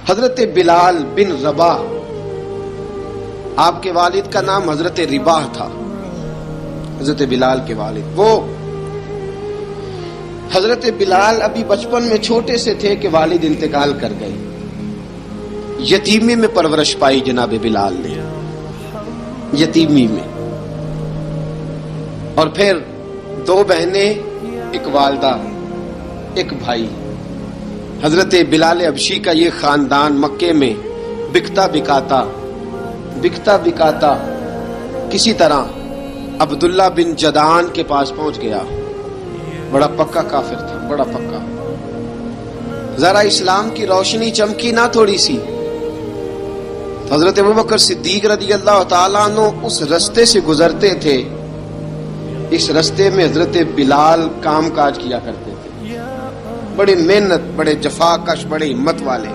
حضرت بلال بن رباح، آپ کے والد کا نام حضرت رباح تھا، حضرت بلال کے والد۔ وہ حضرت بلال ابھی بچپن میں چھوٹے سے تھے کہ والد انتقال کر گئے، یتیمی میں پرورش پائی جناب بلال نے، یتیمی میں، اور پھر دو بہنیں، ایک والدہ، ایک بھائی۔ حضرت بلال حبشی کا یہ خاندان مکے میں بکتا بکاتا کسی طرح عبداللہ بن جدعان کے پاس پہنچ گیا۔ بڑا پکا کافر تھا، بڑا پکا۔ ذرا اسلام کی روشنی چمکی نہ تھوڑی سی، حضرت ابوبکر صدیق رضی اللہ تعالیٰ عنہ اس رستے سے گزرتے تھے، اس رستے میں حضرت بلال کام کاج کیا کرتے تھے، بڑی محنت، بڑے جفاکش، بڑے ہمت والے۔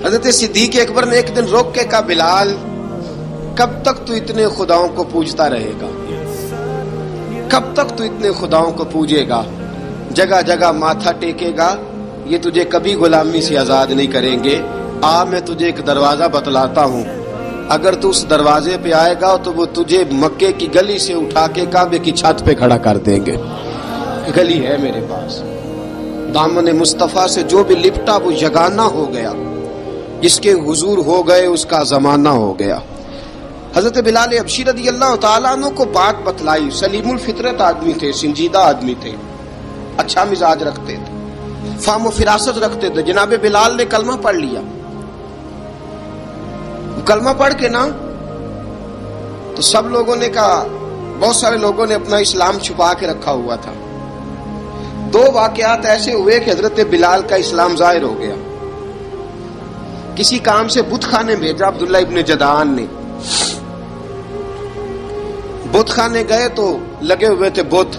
حضرت صدیق اکبر نے ایک دن روک کے کہا، بلال کب تک تو اتنے خداؤں کو پوجتا رہے گا، کب تک تو اتنے خداؤں کو پوجے گا، جگہ جگہ ماتھا ٹیکے گا، یہ تجھے کبھی غلامی سے آزاد نہیں کریں گے۔ میں تجھے ایک دروازہ بتلاتا ہوں، اگر تو اس دروازے پہ آئے گا تو وہ تجھے مکے کی گلی سے اٹھا کے کعبے کی چھت پہ کھڑا کر دیں گے۔ گلی ہے میرے پاس، دامن مصطفیٰ سے جو بھی لپٹا وہ یگانہ ہو گیا، جس کے حضور ہو گئے اس کا زمانہ ہو گیا۔ حضرت بلال حبشی رضی اللہ تعالیٰ عنہ کو بات بتلائی، سلیم الفطرت آدمی تھے، سنجیدہ آدمی تھے، اچھا مزاج رکھتے تھے، فہم و فراست رکھتے تھے۔ جناب بلال نے کلمہ پڑھ لیا، کلمہ پڑھ کے نا تو سب لوگوں نے کہا، بہت سارے لوگوں نے اپنا اسلام چھپا کے رکھا ہوا تھا۔ دو واقعات ایسے ہوئے کہ حضرت بلال کا اسلام ظاہر ہو گیا۔ کسی کام سے بت خانے بھیجا عبداللہ ابن جدعان نے، بت خانے گئے تو لگے ہوئے تھے بت،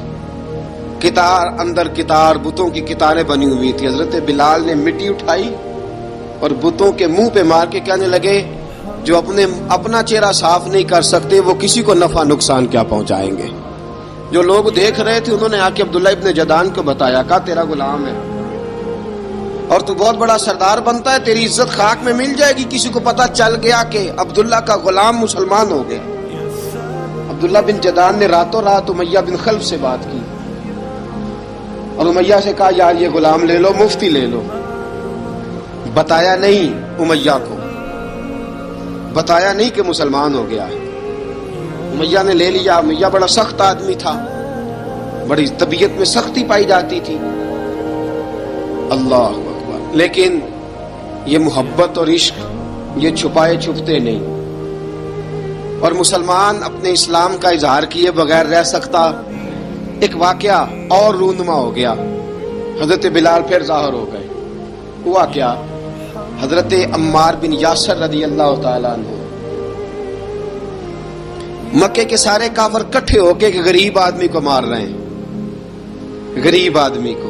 کتار اندر کتار، بتوں کی کتاریں بنی ہوئی تھی۔ حضرت بلال نے مٹی اٹھائی اور بتوں کے منہ پہ مار کے کہنے لگے، جو اپنا چہرہ صاف نہیں کر سکتے وہ کسی کو نفع نقصان کیا پہنچائیں گے۔ جو لوگ دیکھ رہے تھے انہوں نے آ کے عبداللہ ابن جدعان کو بتایا، کہا تیرا غلام ہے اور تو بہت بڑا سردار بنتا ہے، تیری عزت خاک میں مل جائے گی۔ کسی کو پتا چل گیا کہ عبداللہ کا غلام مسلمان ہو گیا۔ عبداللہ بن جدعان نے راتوں رات امیہ بن خلف سے بات کی اور امیہ سے کہا، یار یہ غلام لے لو، مفتی لے لو۔ بتایا نہیں امیہ کو، بتایا نہیں کہ مسلمان ہو گیا ہے۔ امیہ نے لے لیا۔ امیہ بڑا سخت آدمی تھا، بڑی طبیعت میں سختی پائی جاتی تھی، اللہ اکبر، لیکن یہ محبت اور عشق یہ چھپائے چھپتے نہیں، اور مسلمان اپنے اسلام کا اظہار کیے بغیر رہ سکتا۔ ایک واقعہ اور رونما ہو گیا، حضرت بلال پھر ظاہر ہو گئے۔ ہوا کیا، حضرت عمار بن یاسر رضی اللہ تعالیٰ عنہ، مکے کے سارے کافر کٹھے ہو کے ایک غریب آدمی کو مار رہے ہیں، غریب آدمی کو۔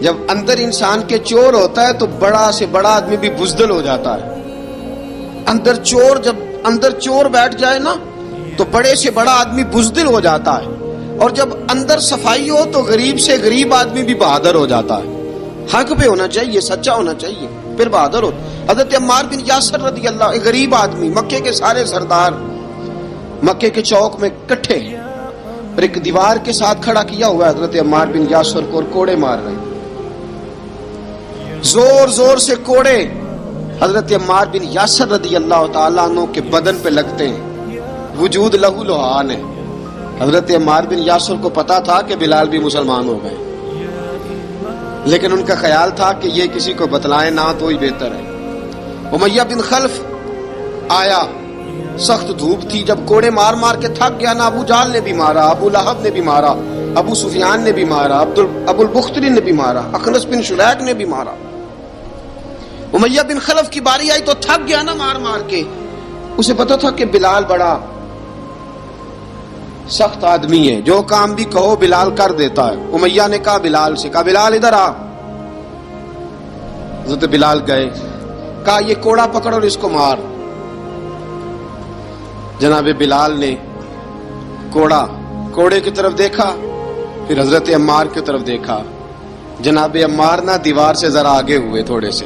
جب اندر انسان کے چور ہوتا ہے تو بڑا سے بڑا آدمی بھی بزدل ہو جاتا ہے۔ جب اندر چور بیٹھ جائے نا تو بڑے سے بڑا آدمی بزدل ہو جاتا ہے، اور جب اندر صفائی ہو تو غریب سے غریب آدمی بھی بہادر ہو جاتا ہے۔ حق پہ ہونا چاہیے، سچا ہونا چاہیے، پھر بہادر ہو۔ حضرت عمار بن یاسر رضی اللہ، ایک غریب آدمی، مکے کے سارے سردار مکے کے چوک میں کٹھے اور ایک دیوار کے ساتھ کھڑا کیا ہوا ہے حضرت عمار بن یاسر کو، اور کوڑے مار رہے ہیں، زور زور سے کوڑے حضرت عمار بن یاسر رضی اللہ تعالیٰ عنہ کے بدن پہ لگتے ہیں، وجود لہو لہان ہے۔ حضرت عمار بن یاسر کو پتا تھا کہ بلال بھی مسلمان ہو گئے، لیکن ان کا خیال تھا کہ یہ کسی کو بتلائیں نہ تو ہی بہتر ہے۔ امیہ بن خلف آیا، سخت دھوپ تھی، جب کوڑے مار مار کے تھک گیا نا، ابو جہل نے بھی مارا، ابو لہب نے بھی مارا، ابو سفیان نے بھی مارا، ابو البختری نے بھی مارا، اخنس بن شریک نے بھی مارا۔ امیہ بن خلف کی باری آئی تو تھک گیا نا مار مار کے، اسے پتا تھا کہ بلال بڑا سخت آدمی ہے، جو کام بھی کہو بلال کر دیتا ہے۔ امیہ نے کہا بلال سے، کہا بلال ادھر آ۔ حضرت بلال گئے، کہا یہ کوڑا پکڑ اور اس کو مار۔ جناب بلال نے کوڑے کی طرف دیکھا، پھر حضرت عمار کی طرف دیکھا۔ جناب عمار نہ دیوار سے ذرا آگے ہوئے تھوڑے سے،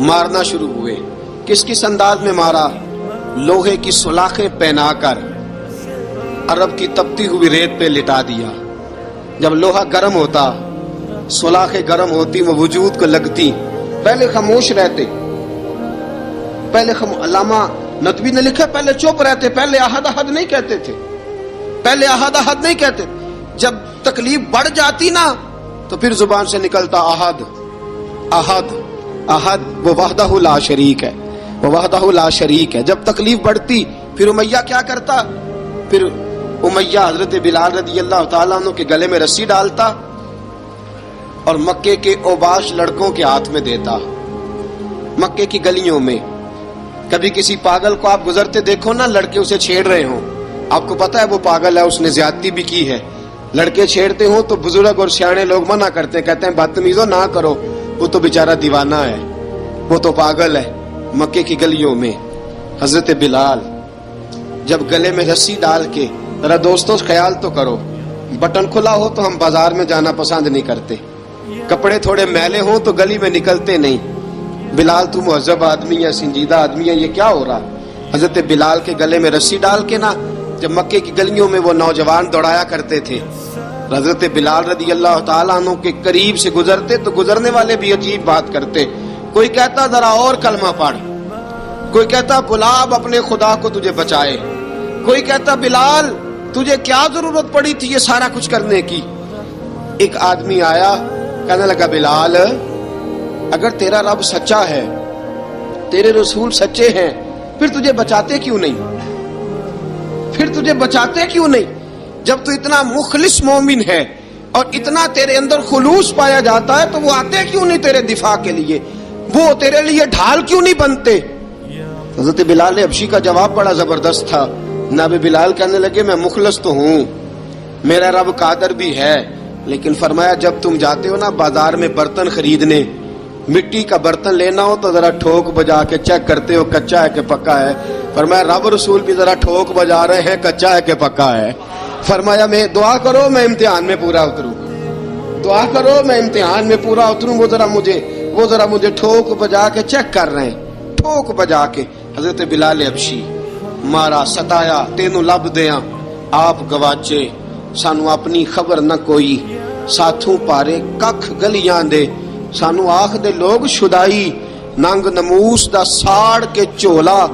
مارنا شروع ہوئے. کس کس انداز میں مارا؟ لوہے کی سلاخیں پہنا کر عرب کی تپتی ہوئی ریت پہ لٹا دیا. جب لوہا گرم ہوتا، سلاخیں گرم ہوتی، وہ وجود کو لگتی. پہلے خاموش رہتے، پہلے علامہ ندوی نے لکھا پہلے چپ رہتے، پہلے احد احد نہیں کہتے تھے، پہلے احد احد نہیں کہتے. جب تکلیف بڑھ جاتی نا تو پھر زبان سے نکلتا احد احد احد. وہ وحدہ لا شریک ہے، وہ وحدہ لا شریک ہے. جب تکلیف بڑھتی پھر امیہ کیا کرتا؟ پھر امیہ حضرت بلال رضی اللہ تعالیٰ عنہ کے گلے میں رسی ڈالتا اور مکے کے اوباش لڑکوں کے ہاتھ میں دیتا. مکے کی گلیوں میں کبھی کسی پاگل کو آپ گزرتے دیکھو نا، لڑکے اسے چھیڑ رہے ہوں، آپ کو پتا ہے وہ پاگل ہے، اس نے زیادتی بھی کی ہے. لڑکے چھیڑتے ہوں تو بزرگ اور سیانے لوگ منع کرتے ہیں، کہتے ہیں بدتمیزوں نہ کرو، وہ تو بیچارہ دیوانہ ہے، وہ تو پاگل ہے. مکے کی گلیوں میں حضرت بلال جب گلے میں رسی ڈال کے، ذرا دوستوں خیال تو کرو، بٹن کھلا ہو تو ہم بازار میں جانا پسند نہیں کرتے، کپڑے تھوڑے میلے ہوں تو گلی میں نکلتے نہیں. بلال تو مہذب آدمی ہے، سنجیدہ آدمی ہے، یہ کیا ہو رہا؟ حضرت بلال کے گلے میں رسی ڈال کے نا، جب مکے کی گلیوں میں وہ نوجوان دوڑایا کرتے تھے، حضرت بلال رضی اللہ تعالیٰ عنہ کے قریب سے گزرتے تو گزرنے والے بھی عجیب بات کرتے. کوئی کہتا ذرا اور کلمہ پڑھ، کوئی کہتا بلا اب اپنے خدا کو تجھے بچائے، کوئی کہتا بلال تجھے کیا ضرورت پڑی تھی یہ سارا کچھ کرنے کی. ایک آدمی آیا کہنے لگا بلال اگر تیرا رب سچا ہے، تیرے رسول سچے ہیں، پھر تجھے بچاتے کیوں نہیں؟ پھر تجھے بچاتے کیوں نہیں؟ جب تو اتنا مخلص مومن ہے اور اتنا تیرے اندر خلوص پایا جاتا ہے تو وہ آتے کیوں نہیں تیرے دفاع کے لیے؟ وہ تیرے لیے ڈھال کیوں نہیں بنتے؟ حضرت بلال حبشی کا جواب بڑا زبردست تھا. جناب بلال کہنے لگے میں مخلص تو ہوں، میرا رب قادر بھی ہے، لیکن فرمایا جب تم جاتے ہو نا بازار میں برتن خریدنے، مٹی کا برتن لینا ہو تو ذرا ٹھوک بجا کے چیک کرتے ہو کچا ہے کہ پکا ہے. فرمایا رب رسول بھی ذرا ٹھوک بجا رہے ہیں کچا ہے کہ پکا ہے. فرمایا میں دعا کرو میں امتحان میں پورا اتروں، دعا کرو میں امتحان میں پورا اتروں. وہ ذرا مجھے ٹھوک بجا کے چیک کر رہے ہیں، ٹھوک بجا کے. حضرت بلال حبشی مارا ستایا تینوں لب دیاں آپ گواچے، سانو اپنی خبر نہ کوئی، ساتھوں پارے ککھ گلیاں دے، سانو آخ دے لوگ شدائی، ننگ نموس دا ساڑ کے چولا،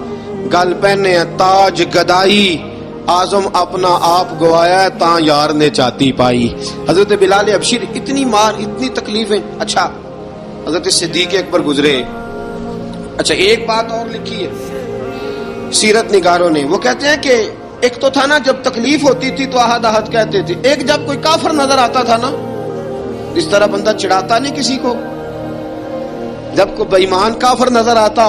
گل پہنے تاج گدائی، آزم اپنا آپ گوایا ہے تاں یار نے چاتی پائی. حضرت بلال حبشی اتنی مار، اتنی تکلیفیں. اچھا حضرت صدیق اکبر گزرے. اچھا ایک بات اور لکھی ہے سیرت نگاروں نے، وہ کہتے ہیں کہ ایک تو تھا نا جب تکلیف ہوتی تھی تو احد احد کہتے تھے، ایک جب کوئی کافر نظر آتا تھا نا، اس طرح بندہ چڑھاتا نہیں کسی کو، جب کوئی بے ایمان کافر نظر آتا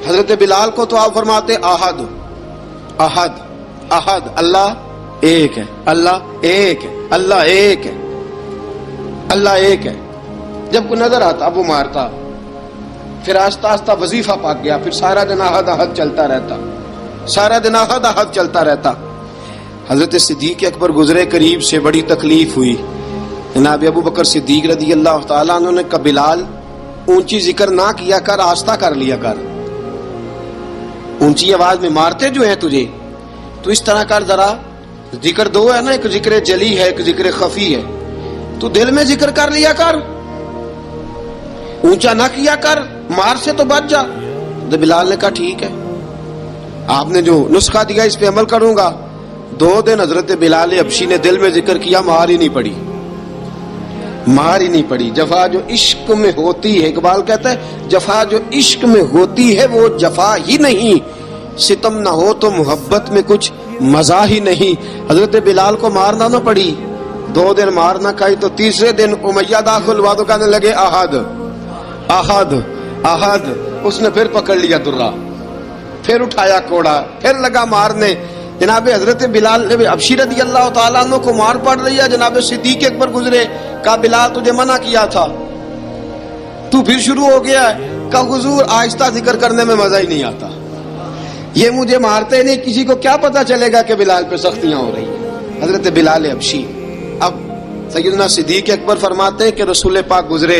حضرت بلال کو تو آپ فرماتے احد احد احد، اللہ ایک ہے، اللہ ایک ہے، اللہ ایک ہے، اللہ ایک ہے. جب کوئی نظر آتا وہ مارتا. پھر آہستہ آہستہ وظیفہ پاک گیا، پھر سارا دن احد احد چلتا رہتا، سارا دن احد احد چلتا رہتا. حضرت صدیق اکبر گزرے قریب سے، بڑی تکلیف ہوئی. جناب ابو بکر صدیق رضی اللہ تعالیٰ عنہ نے کہا بلال اونچی ذکر نہ کیا کر، آہستہ کر لیا کر، اونچی آواز میں مارتے جو ہیں تجھے تو اس طرح کر، ذرا ذکر دو ہے نا، ایک ذکر جلی ہے ایک ذکر خفی ہے، تو دل میں ذکر کر لیا کر، اونچا نہ کیا کر، مار سے تو بچ جا. تو بلال نے کہا ٹھیک ہے، آپ نے جو نسخہ دیا اس پہ عمل کروں گا. 2 دن حضرت بلال حبشی نے دل میں ذکر کیا، مار ہی نہیں پڑی، مار ہی نہیں پڑی. جفا جو عشق میں ہوتی ہے، اقبال کہتا ہے جفا جو عشق میں ہوتی ہے وہ جفا ہی نہیں، ستم نہ ہو تو محبت میں کچھ مزہ ہی نہیں. حضرت بلال کو مارنا نہ پڑی، 2 دن مار نہ کھائی تو تیسرے دن امیہ داخل ہوا تو کہنے لگے احد احد احد. اس نے پھر پکڑ لیا درہ، پھر اٹھایا کوڑا، پھر لگا مارنے. جناب حضرت بلال حبشی رضی اللہ تعالیٰ عنہ کو مار پڑ رہی ہے. جناب صدیق اکبر گزرے، کہا بلال تجھے منع کیا تھا، تو پھر شروع ہو گیا ہے. کہا حضور آہستہ ذکر کرنے میں مزہ ہی نہیں آتا، یہ مجھے مارتے نہیں، کسی کو کیا پتا چلے گا کہ بلال پہ سختیاں ہو رہی ہیں. حضرت بلال حبشی. اب سیدنا صدیق اکبر فرماتے ہیں کہ رسول پاک گزرے،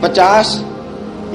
50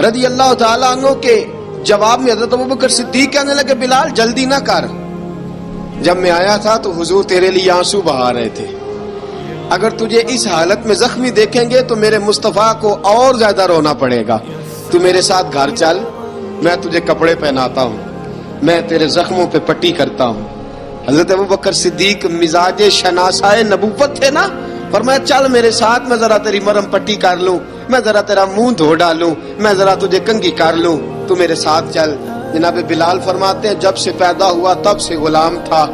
رضی اللہ تعالیٰ عنہ کے جواب میں حضرت ابوبکر صدیق کہنے لگے بلال جلدی نہ کر، جب میں آیا تھا تو حضور تیرے لیے آنسو بہا رہے تھے، اگر تجھے اس حالت میں زخمی دیکھیں گے تو میرے مصطفیٰ کو اور زیادہ رونا پڑے گا، تو میرے ساتھ گھر چل، میں تجھے کپڑے پہناتا ہوں، میں تیرے زخموں پہ پٹی کرتا ہوں۔ حضرت ابوبکر صدیق مزاج شناسائے نبوت تھے نا، فرمایا چل میرے ساتھ، میں ذرا تیری مرہم پٹی کر لوں، میں ذرا تیرا منہ دھو ڈالوں، میں ذرا تجھے کنگھی کر لوں، تو میرے ساتھ چل۔ جناب بلال فرماتے ہیں جب سے پیدا ہوا تب سے غلام تھا،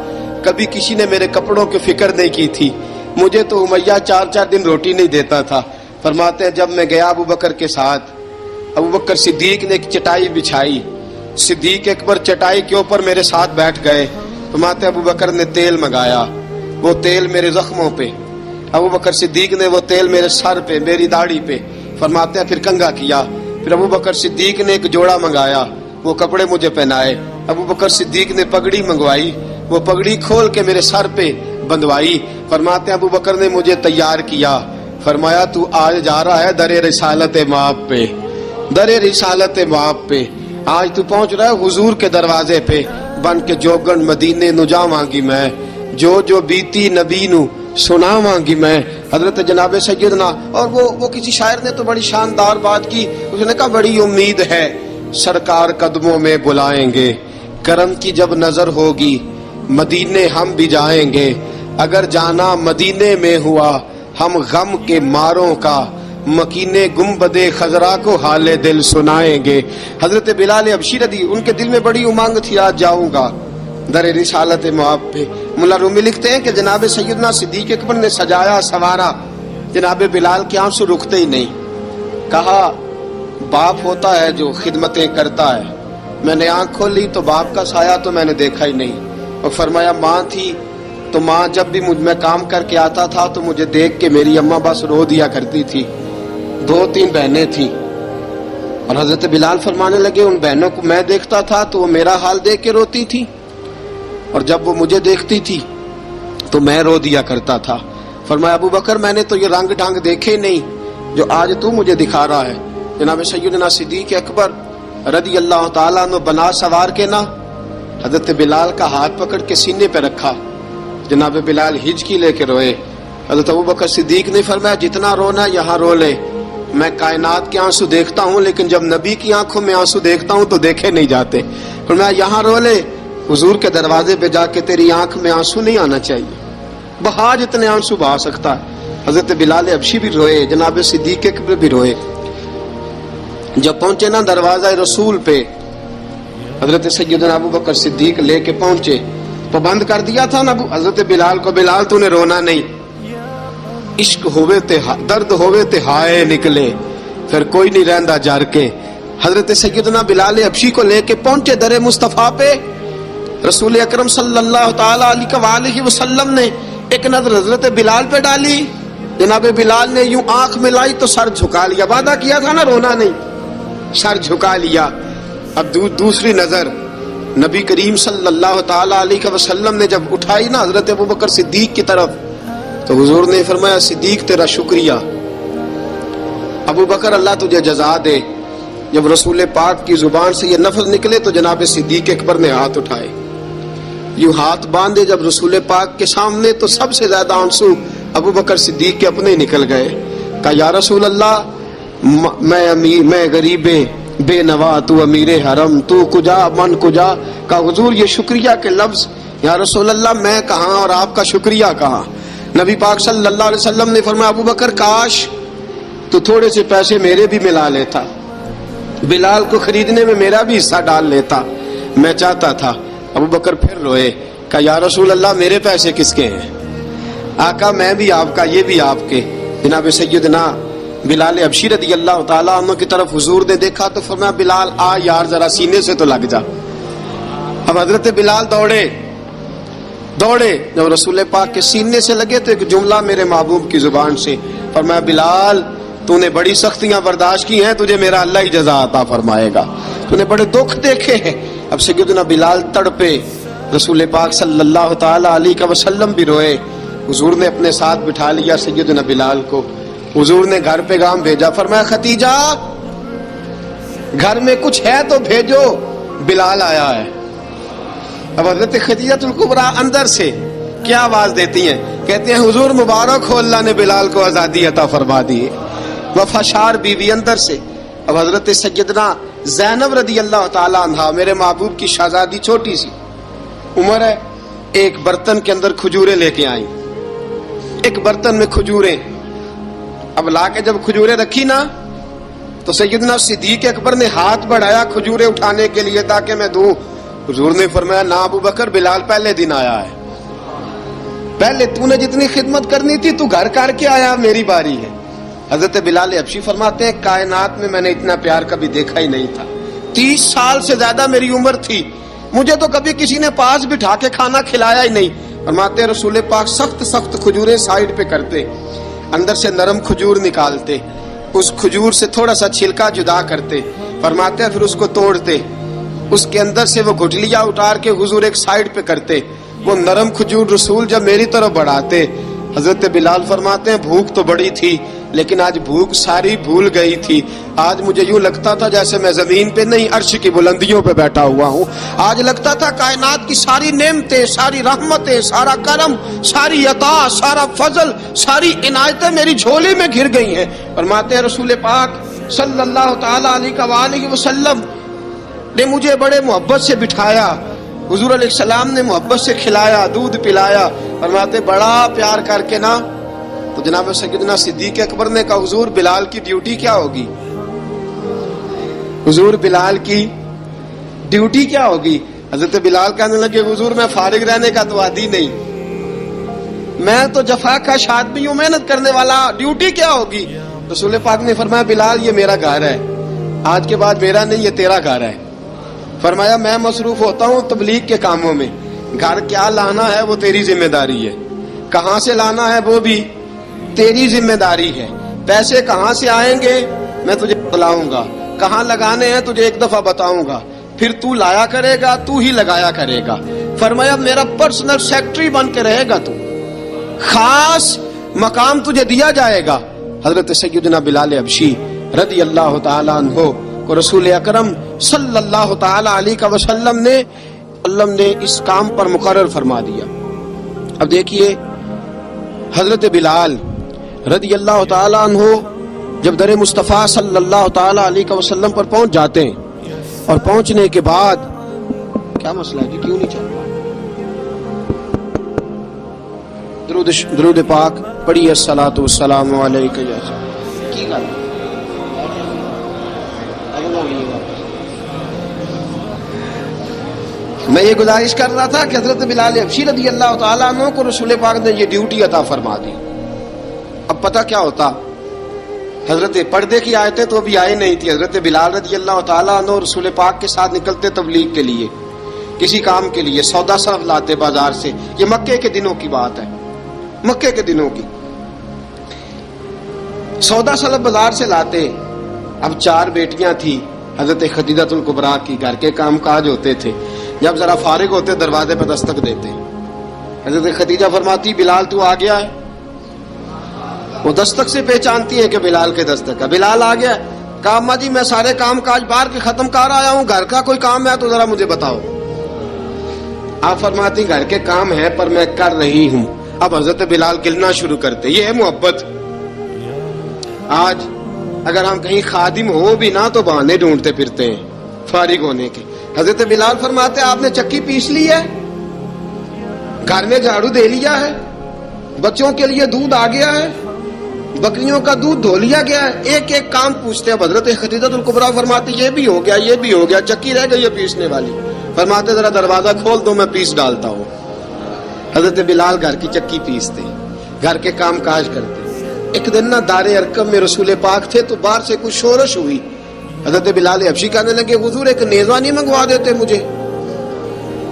کبھی کسی نے میرے کپڑوں کی فکر نہیں کی تھی، مجھے تو امیہ 4 دن روٹی نہیں دیتا تھا۔ فرماتے ہیں جب میں گیا ابوبکر کے ساتھ، ابوبکر صدیق نے ایک چٹائی بچھائی، صدیق اکبر چٹائی کے اوپر میرے ساتھ بیٹھ گئے۔ فرماتے ابوبکر نے تیل منگایا، وہ تیل میرے زخموں پہ، ابوبکر صدیق نے وہ تیل میرے سر پہ، میری داڑھی پہ، فرماتے ہیں پھر کنگھا کیا، پھر ابوبکر صدیق نے ایک جوڑا منگایا، وہ کپڑے مجھے پہنائے، ابوبکر صدیق نے پگڑی منگوائی، وہ پگڑی کھول کے میرے سر پہ بندوائی۔ فرماتے ہیں ابوبکر نے مجھے تیار کیا، فرمایا تو آج جا رہا ہے در رسالت مآب پہ، در رسالت مآب پہ، آج تو پہنچ رہا ہے حضور کے دروازے پہ، بن کے جوگن مدینے نو جاواں گی میں، جو بیتی نبی نو سناواں گی میں۔ حضرت جناب سیدنا، اور وہ کسی شاعر نے تو بڑی شاندار بات کی، اس نے کہا بڑی امید ہے سرکار قدموں میں بلائیں گے، کرم کی جب نظر ہوگی مدینے ہم بھی جائیں گے، اگر جانا مدینے میں ہوا ہم غم کے ماروں کا، مکینے گنبد خضرا کو حال دل سنائیں گے۔ حضرت بلال حبشی رضی ان کے دل میں بڑی امنگ تھی آج جاؤں گا در رسالت مآب پہ۔ ملا رومی لکھتے ہیں کہ جناب سیدنا صدیق اکبر نے سجایا سوارا، جناب بلال کے آنسو رکتے ہی نہیں، کہا باپ ہوتا ہے جو خدمتیں کرتا ہے، میں نے آنکھ کھولی تو باپ کا سایہ تو میں نے دیکھا ہی نہیں، اور فرمایا ماں تھی تو ماں جب بھی میں کام کر کے آتا تھا تو مجھے دیکھ کے میری اماں بس رو دیا کرتی تھی، 2-3 بہنیں تھیں، اور حضرت بلال فرمانے لگے ان بہنوں کو میں دیکھتا تھا تو وہ میرا حال دیکھ کے روتی تھی، اور جب وہ مجھے دیکھتی تھی تو میں رو دیا کرتا تھا۔ فرمایا ابوبکر میں نے تو یہ رنگ ڈھنگ دیکھے نہیں جو آج تو مجھے دکھا رہا ہے۔ جناب سیدنا صدیق اکبر رضی اللہ تعالیٰ عنہ بنا سوار کے نا حضرت بلال کا ہاتھ پکڑ کے سینے پہ رکھا، جناب بلال ہچکی لے کے روئے۔ حضرت ابوبکر صدیق نے فرمایا جتنا رونا یہاں رو لے، میں کائنات کے آنسو دیکھتا ہوں لیکن جب نبی کی آنکھوں میں آنسو دیکھتا ہوں تو دیکھے نہیں جاتے، فرمایا یہاں رو لے، حضور کے دروازے پہ جا کے تیری آنکھ میں آنسو نہیں آنا چاہیے، بہا جتنے آنسو بہا سکتا ہے۔ حضرت بلال حبشی بھی روئے، جناب صدیق اکبر بھی روئے۔ جب پہنچے نا دروازہ رسول پہ، حضرت سیدنا ابوبکر صدیق لے کے پہنچے تو بند کر دیا تھا نا حضرت بلال کو، بلال تو نے رونا نہیں، عشق ہوئے تے درد ہوئے تے ہائے نکلے، پھر کوئی نہیں رہندا جار کے۔ حضرت سیدنا بلال حبشی کو لے کے پہنچے در مصطفیٰ پہ، رسول اکرم صلی اللہ تعالی علیہ وسلم نے ایک نظر حضرت بلال پہ ڈالی، جناب بلال نے یوں آنکھ ملائی تو سر جھکا لیا، وعدہ کیا تھا نا رونا نہیں، سر جھکا لیا۔ اب دوسری نظر نبی کریم صلی اللہ تعالی علیہ وسلم نے جب اٹھائی نا حضرت ابوبکر صدیق کی طرف تو حضور نے فرمایا صدیق تیرا شکریہ، ابوبکر اللہ تجھے جزا دے۔ جب رسول پاک کی زبان سے یہ لفظ نکلے تو جناب صدیق اکبر نے ہاتھ اٹھائے، یوں ہاتھ باندھے جب رسول پاک کے سامنے تو سب سے زیادہ آنسو ابوبکر صدیق کے اپنے نکل گئے۔ کہا یا رسول اللہ میں غریب بے نوا، تو امیر حرم، تو کجا من کجا۔ کہا حضور یہ شکریہ کے لفظ، یا رسول اللہ میں کہاں اور آپ کا شکریہ کہاں۔ نبی پاک صلی اللہ علیہ وسلم نے فرمایا ابوبکر کاش تو تھوڑے سے پیسے میرے بھی ملا لیتا، بلال کو خریدنے میں میرا بھی حصہ ڈال لیتا، میں چاہتا تھا۔ ابوبکر پھر روئے، کہا یا رسول اللہ میرے پیسے کس کے ہیں؟ آقا میں بھی آپ کا، یہ بھی آپ کے۔ جناب سیدنا بلال حبشی رضی اللہ تعالیٰ عنہ کی طرف حضور نے دیکھا تو فرمایا بلال آ یار ذرا سینے سے تو لگ جا۔ اب حضرت بلال دوڑے، جب رسول پاک کے سینے سے لگے تو ایک جملہ میرے محبوب کی زبان سے، فرمایا بلال تو نے بڑی سختیاں برداشت کی ہیں، تجھے میرا اللہ ہی جزا عطا فرمائے گا، تو نے بڑے دکھ دیکھے ہیں۔ اب سیدنا بلال تڑپے، رسول پاک صلی اللہ تعالی علیہ وسلم بھی روئے۔ حضور نے اپنے ساتھ بٹھا لیا سیدنا بلال کو، حضور نے گھر پیغام بھیجا، فرمایا ختیجہ گھر میں کچھ ہے تو بھیجو، بلال آیا ہے۔ اب حضرت خدیجہ الکبریٰ اندر سے کیا آواز دیتی ہیں؟ کہتے ہیں حضور مبارک ہو، اللہ نے بلال کو آزادی عطا فرما دی۔ وفاشار بیوی اندر سے۔ اب حضرت سیدنا زینب رضی اللہ تعالی عنہا، میرے محبوب کی شہزادی، چھوٹی سی عمر ہے، ایک برتن کے اندر کھجوریں لے کے آئیں، ایک برتن میں کھجوریں۔ اب لا کے جب کھجوریں رکھی نا تو سیدنا صدیق اکبر نے ہاتھ بڑھایا کھجوریں اٹھانے کے لیے تاکہ میں دوں۔ حضور نے فرمایا نہ ابو بکر، بلال پہلے دن آیا ہے، پہلے تو نے جتنی خدمت کرنی تھی تو گھر کر کے آیا، میری باری ہے۔ حضرت بلال حبشی فرماتے ہیں کائنات میں میں نے اتنا پیار کبھی دیکھا ہی نہیں تھا۔ 30 سال سے زیادہ میری عمر تھی، مجھے تو کبھی کسی نے پاس بٹھا کے کھانا کھلایا ہی نہیں۔ فرماتے رسول پاک سخت سخت کھجوریں سائڈ پہ کرتے، اندر سے نرم کھجور نکالتے، اس کھجور سے تھوڑا سا چھلکا جدا کرتے، فرماتے پھر اس کو توڑتے، اس کے اندر سے وہ گٹلیاں اتار کے حضور ایک سائڈ پہ کرتے، وہ نرم کھجور رسول جب میری طرف بڑھاتے۔ حضرت بلال فرماتے ہیں بھوک تو بڑی تھی لیکن آج بھوک ساری بھول گئی تھی، آج مجھے یوں لگتا تھا جیسے میں زمین پہ نہیں عرش کی بلندیوں پہ بیٹھا ہوا ہوں، آج لگتا تھا کائنات کی ساری نعمتیں، ساری رحمتیں، سارا کرم، ساری عطا، سارا فضل، ساری عنایتیں میری جھولی میں گر گئی ہیں۔ فرماتے ہیں رسول پاک صلی اللہ تعالی علیہ وآلہ وسلم نے مجھے بڑے محبت سے بٹھایا، حضور علیہ السلام نے محبت سے کھلایا، دودھ پلایا۔ فرماتے بڑا پیار کر کے نا تو جناب سیدنا صدیق اکبر نے کہا حضور بلال کی ڈیوٹی کیا ہوگی؟ حضور بلال کی ڈیوٹی کیا ہوگی؟ حضرت بلال کہنے لگے حضور میں فارغ رہنے کا تو عادی نہیں، میں تو جفا کش آدمی ہوں، محنت کرنے والا، ڈیوٹی کیا ہوگی؟ رسول پاک نے فرمایا بلال یہ میرا گھر ہے، آج کے بعد میرا نہیں یہ تیرا گھر ہے۔ فرمایا میں مصروف ہوتا ہوں تبلیغ کے کاموں میں، گھر کیا لانا ہے وہ تیری ذمہ داری ہے، کہاں سے لانا ہے وہ بھی تیری ذمہ داری ہے، پیسے کہاں سے آئیں گے میں تجھے بتلاؤں گا، کہاں لگانے ہیں تجھے ایک دفعہ بتاؤں گا، پھر تو لایا کرے گا، تو ہی لگایا کرے گا۔ فرمایا میرا پرسنل سیکٹری بن کے رہے گا، تو خاص مقام تجھے دیا جائے گا۔ حضرت سیدنا بلال حبشی رضی اللہ تعالیٰ عنہ کو رسول اکرم صلی اللہ تعالی علیہ وسلم نے اس کام پر مقرر فرما دیا۔ اب دیکھیے حضرت بلال رضی اللہ تعالی عنہ جب در مصطفیٰ صلی اللہ تعالی علیہ وسلم پر پہنچ جاتے ہیں، اور پہنچنے کے بعد کیا مسئلہ ہے جی، کیوں نہیں چل رہا؟ درود پاک پڑھیے الصلاۃ والسلام علیک یا کی گل میں یہ گزارش کر رہا تھا کہ حضرت بلال حبشی رضی اللہ تعالیٰ عنہ کو رسول پاک نے یہ ڈیوٹی عطا فرما دی۔ اب پتہ کیا ہوتا، حضرت پردے کی آیتیں تو ابھی آئی نہیں تھی، حضرت بلال رضی اللہ تعالیٰ عنہ رسول پاک کے ساتھ نکلتے تبلیغ کے لیے، کسی کام کے لیے، سودا صرف لاتے بازار سے، یہ مکے کے دنوں کی بات ہے، مکے کے دنوں کی سودا صرف بازار سے لاتے۔ اب 4 بیٹیاں تھی حضرت خدیجہ الکبریٰ کی، گھر کے کام کاج ہوتے تھے، جب ذرا فارغ ہوتے دروازے پہ دستک دیتے، حضرت خدیجہ فرماتی بلال تو آ گیا ہے، وہ دستک سے پہچانتی ہے کہ بلال کے دستک ہے، بلال آ گیا ہے۔ کہا اماں جی میں سارے کام کاج باہر کے ختم کر آیا ہوں، گھر کا کوئی کام ہے تو ذرا مجھے بتاؤ۔ آپ فرماتی گھر کے کام ہے پر میں کر رہی ہوں۔ اب حضرت بلال گلنا شروع کرتے، یہ ہے محبت۔ آج اگر ہم کہیں خادم ہو بھی نہ تو بہانے ڈھونڈتے پھرتے ہیں فارغ ہونے کے۔ حضرت بلال فرماتے آپ نے چکی پیس لی ہے، گھر میں جھاڑو دے لیا ہے، بچوں کے لیے دودھ آ گیا ہے، بکریوں کا دودھ دھو لیا گیا ہے، ایک ایک کام پوچھتے ہیں۔ حضرت خدیجہ الکبریٰ فرماتی یہ بھی ہو گیا، یہ بھی ہو گیا، چکی رہ گئی ہے پیسنے والی۔ فرماتے ذرا دروازہ کھول دو میں پیس ڈالتا ہوں۔ حضرت بلال گھر کی چکی پیستے، گھر کے کام کاج کرتے۔ ایک دن نہ دار ارقم میں رسول پاک تھے تو باہر سے کچھ شورش ہوئی، حضرت بلال حبشی کہنے لگے حضور ایک نیزہ نہیں منگوا دیتے مجھے؟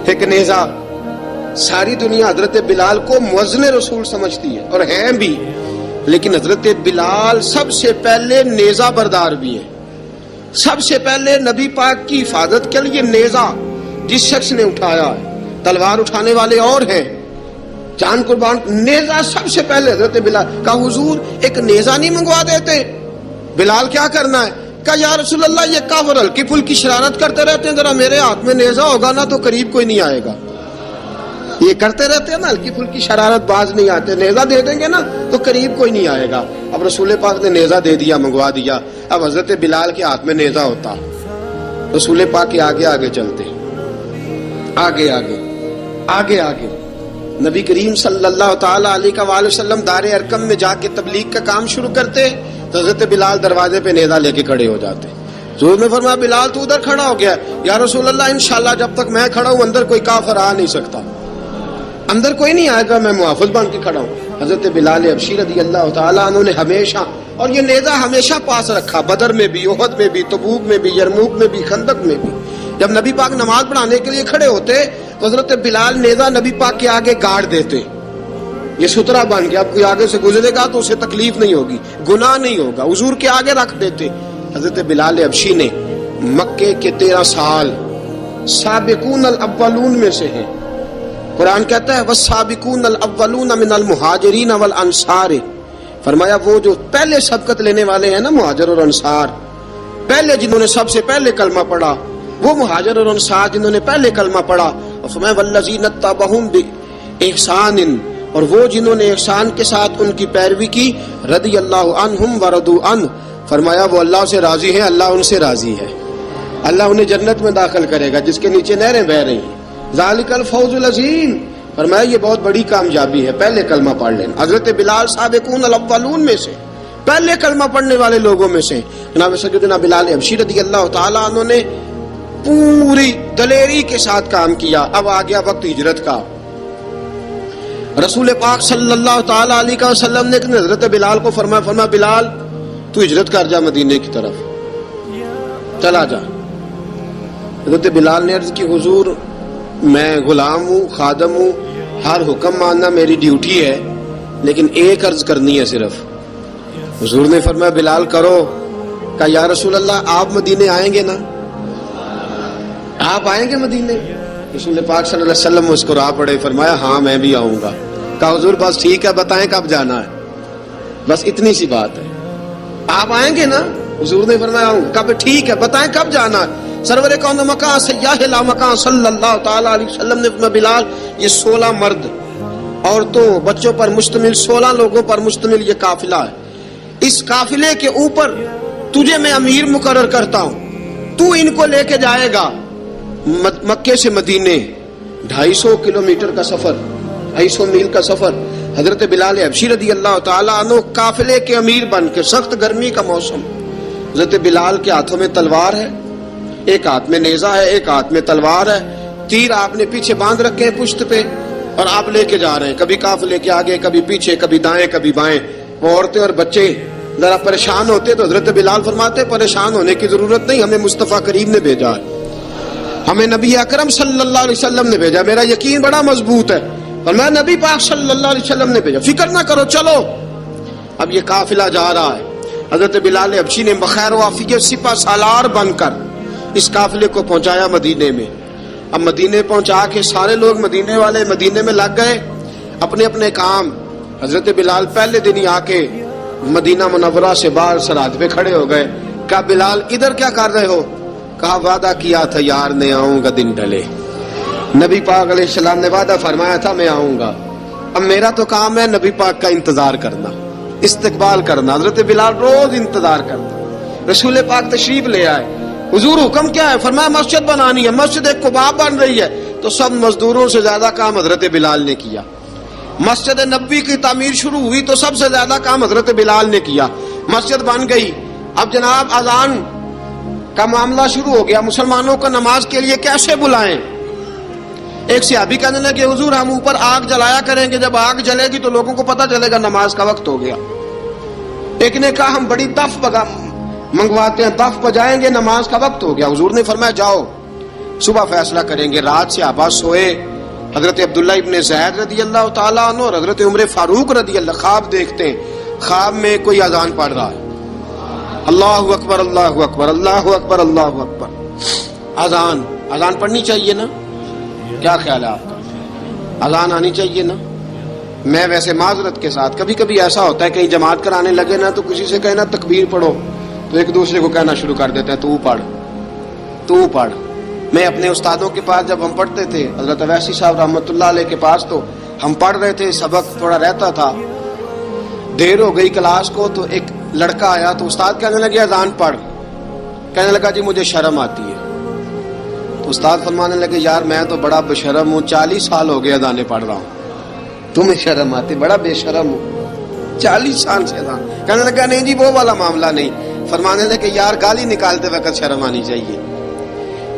ایک نیزہ، ساری دنیا حضرت بلال کو مؤذن رسول سمجھتی ہے اور ہیں بھی، لیکن حضرت بلال سب سے پہلے نیزہ بردار بھی ہیں۔ سب سے پہلے نبی پاک کی حفاظت کے لیے نیزہ جس شخص نے اٹھایا ہے، تلوار اٹھانے والے اور ہیں، جان قربان، نیزہ سب سے پہلے حضرت بلال۔ کہا حضور ایک نیزہ نہیں منگوا دیتے؟ بلال کیا کرنا ہے؟ کہا یا رسول اللہ یہ کافر ہلکی پھلکی شرارت کرتے رہتے ہیں، ذرا میرے ہاتھ میں نیزہ ہوگا نا تو قریب کوئی نہیں آئے گا. یہ کرتے رہتے ہیں نا ہلکی پھلکی شرارت، باز نہیں آتے، نیزہ دے دیں گے نا تو قریب کوئی نہیں آئے گا. اب رسول پاک نے نیزہ دے دیا، منگوا دیا. اب حضرت بلال کے ہاتھ میں نیزہ ہوتا، رسول پاک کے آگے آگے چلتے، آگے آگے آگے آگے. نبی کریم صلی اللہ تعالی علیہ وآلہ وسلم دار ارقم میں جا کے تبلیغ کا کام شروع کرتے تو حضرت بلال دروازے پہ نیزہ لے کے کھڑے ہو جاتے. حضور نے فرمایا بلال تو ادھر کھڑا ہو گیا. یا رسول اللہ انشاءاللہ جب تک میں کھڑا ہوں اندر کوئی کافر آ نہیں سکتا، اندر کوئی نہیں آئے گا، میں محافظ بن کے کھڑا ہوں. حضرت بلال حبشی رضی اللہ تعالیٰ عنہ نے ہمیشہ، اور یہ نیزہ ہمیشہ پاس رکھا، بدر میں بھی، احد میں بھی، تبوک میں بھی، یرموک میں بھی، خندق میں بھی. جب نبی پاک نماز پڑھانے کے لیے کھڑے ہوتے تو حضرت بلال نیزہ نبی پاک کے آگے گاڑ دیتے. یہ سترا بن گیا، اب کوئی آگے سے گزرے گا تو اسے تکلیف نہیں ہوگی، گناہ نہیں ہوگا، حضور کے آگے رکھ دیتے. حضرت بلال حبشی نے مکے کے 13 سال سابقون الاولون میں سے ہیں. قرآن کہتا ہے والسابقون الاولون من المہاجرین والانصار، فرمایا وہ جو پہلے سبقت لینے والے ہیں نا مہاجر اور انصار، پہلے جنہوں نے سب سے پہلے کلمہ پڑھا وہ مہاجر اور انصار جنہوں نے پہلے کلمہ پڑھا. اور فرمایا والذین اتبعوہم باحسان، اور وہ جنہوں نے احسان کے ساتھ ان کی پیروی کی، رضی اللہ عنہم ورضوا عنہ، فرمایا وہ اللہ سے راضی ہیں، اللہ ان سے راضی ہے، اللہ انہیں جنت میں داخل کرے گا جس کے نیچے نہریں بہ رہی ہیں. ذالک الفوز العظیم، فرمایا یہ بہت بڑی کامیابی ہے پہلے کلمہ پڑھ لینا. حضرت بلال سابقون الاولون میں سے، پہلے کلمہ پڑھنے والے لوگوں میں سے. جناب سیدنا بلال حبشی رضی اللہ تعالیٰ عنہ نے پوری دلیری کے ساتھ کام کیا. اب آ گیا وقت ہجرت کا. رسول پاک صلی اللہ تعالی علیہ وسلم نے حضرت بلال کو فرمایا بلال تو ہجرت کر جا مدینے کی طرف، چلا جا. حضرت بلال نے عرض کی حضور میں غلام ہوں، خادم ہوں، ہر حکم ماننا میری ڈیوٹی ہے، لیکن ایک عرض کرنی ہے صرف. حضور نے فرمایا بلال کرو. کہا یا رسول اللہ آپ مدینے آئیں گے نا، آپ آئیں گے مدینے؟ رسول پاک صلی اللہ علیہ وسلم مسکرا پڑے، فرمایا ہاں میں بھی آؤں گا. کہا حضور بس ٹھیک ہے بتائیں کب جانا ہے، بس اتنی سی بات ہے، آپ آئیں گے نا؟ حضور نے فرمایا آؤں. کہا ٹھیک ہے بتائیں کب جانا ہے. سرور کون مکان سیاح لا مکان صلی اللہ تعالی علیہ وسلم نے فرمایا بلال یہ 16 مرد عورتوں بچوں پر مشتمل 16 لوگوں پر مشتمل یہ قافلہ ہے. اس قافلے کے اوپر تجھے میں امیر مقرر کرتا ہوں، تو ان کو لے کے جائے گا مکے سے مدینے 250 کلومیٹر کا سفر، 250 میل کا سفر. حضرت بلال حبشی رضی اللہ تعالیٰ عنہ قافلے کے امیر بن کے، سخت گرمی کا موسم، حضرت بلال کے ہاتھوں میں تلوار ہے، ایک ہاتھ میں نیزہ ہے، ایک ہاتھ میں تلوار ہے، تیر آپ نے پیچھے باندھ رکھے ہیں پشت پہ، اور آپ لے کے جا رہے ہیں، کبھی قافلے کے آگے، کبھی پیچھے، کبھی دائیں کبھی بائیں. وہ عورتیں اور بچے ذرا پریشان ہوتے تو حضرت بلال فرماتے پریشان ہونے کی ضرورت نہیں، ہمیں مصطفیٰ کریم نے بھیجا ہے، ہمیں نبی اکرم صلی اللہ علیہ وسلم نے بھیجا، میرا یقین بڑا مضبوط ہے، اور میں نبی پاک صلی اللہ علیہ وسلم نے بھیجا، فکر نہ کرو چلو. اب یہ قافلہ جا رہا ہے. حضرت بلال حبشی نے بخیر و عافیت سپہ سالار بن کر اس قافلے کو پہنچایا مدینے میں. اب مدینے پہنچا کے سارے لوگ مدینے والے مدینے میں لگ گئے اپنے اپنے کام. حضرت بلال پہلے دن ہی آ کے مدینہ منورہ سے باہر سرحد پہ کھڑے ہو گئے. کہا بلال ادھر کیا کر رہے ہو؟ کہا وعدہ کیا تھا یار نے آؤں گا دن ڈھلے، نبی پاک علیہ السلام نے وعدہ فرمایا تھا میں آؤں گا. اب میرا تو کام ہے نبی پاک کا انتظار کرنا، استقبال کرنا. حضرت بلال روز انتظار کرتا. رسول پاک تشریف لے آئے. حضور حکم کیا ہے؟ فرمایا مسجد بنانی ہے. مسجد ایک قباء بن رہی ہے. تو سب مزدوروں سے زیادہ کام حضرت بلال نے کیا. مسجد نبوی کی تعمیر شروع ہوئی تو سب سے زیادہ کام حضرت بلال نے کیا. مسجد بن گئی. اب جناب اذان کا معاملہ شروع ہو گیا. مسلمانوں کو نماز کے لیے کیسے بلائیں؟ ایک صحابی کہنے لگے حضور ہم اوپر آگ جلایا کریں گے، جب آگ جلے گی تو لوگوں کو پتہ چلے گا نماز کا وقت ہو گیا. ایک نے کہا ہم بڑی دف منگواتے ہیں، دف بجائیں گے، نماز کا وقت ہو گیا. حضور نے فرمایا جاؤ صبح فیصلہ کریں گے. رات سے صحابہ سوئے. حضرت عبداللہ ابن زید رضی اللہ تعالیٰ عنہ اور حضرت عمر فاروق رضی اللہ خواب دیکھتے ہیں. خواب میں کوئی اذان پڑھ رہا ہے، اللہ اکبر اللہ اکبر اللہ اکبر اللہ اکبر. اذان پڑھنی چاہیے نا؟ کیا خیال ہے آپ کا؟ اذان آنی چاہیے نا؟ میں ویسے معذرت کے ساتھ کبھی کبھی ایسا ہوتا ہے کہیں جماعت کرانے لگے نا تو کسی سے کہنا تکبیر پڑھو، تو ایک دوسرے کو کہنا شروع کر دیتے ہیں تو پڑھ. میں اپنے استادوں کے پاس جب ہم پڑھتے تھے حضرت اویسی صاحب رحمۃ اللہ علیہ کے پاس، تو ہم پڑھ رہے تھے، سبق تھوڑا رہتا تھا، دیر ہو گئی کلاس کو، تو ایک لڑکا آیا تو استاد کہنے لگے اذان پڑھ. کہنے لگا جی مجھے شرم آتی ہے. تو استاد فرمانے لگے یار میں تو بڑا بشرم ہوں، 40 سال ہو گئے اذانیں پڑھ رہا ہوں، تمہیں شرم آتی؟ بڑا بے شرم ہوں، 40 سال سے اذان. کہنے لگا نہیں جی وہ والا معاملہ نہیں. فرمانے لگے یار گالی نکالتے وقت شرم آنی چاہیے،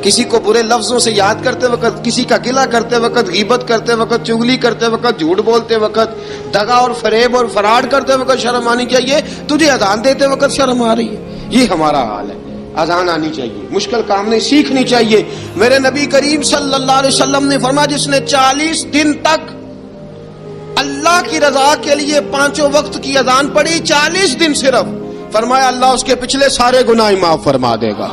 کسی کو برے لفظوں سے یاد کرتے وقت، کسی کا گلہ کرتے وقت، غیبت کرتے وقت، چغلی کرتے وقت، جھوٹ بولتے وقت، دغا اور فریب اور فراڈ کرتے وقت شرم آنی چاہیے. تجھے اذان دیتے وقت شرم آ رہی ہے. یہ ہمارا حال ہے. اذان آنی چاہیے، مشکل کام نہیں، سیکھنی چاہیے. میرے نبی کریم صلی اللہ علیہ وسلم نے فرمایا جس نے 40 دن تک اللہ کی رضا کے لیے 5 وقت کی اذان پڑھی، 40 دن صرف، فرمایا اللہ اس کے پچھلے سارے گناہ معاف فرما دے گا.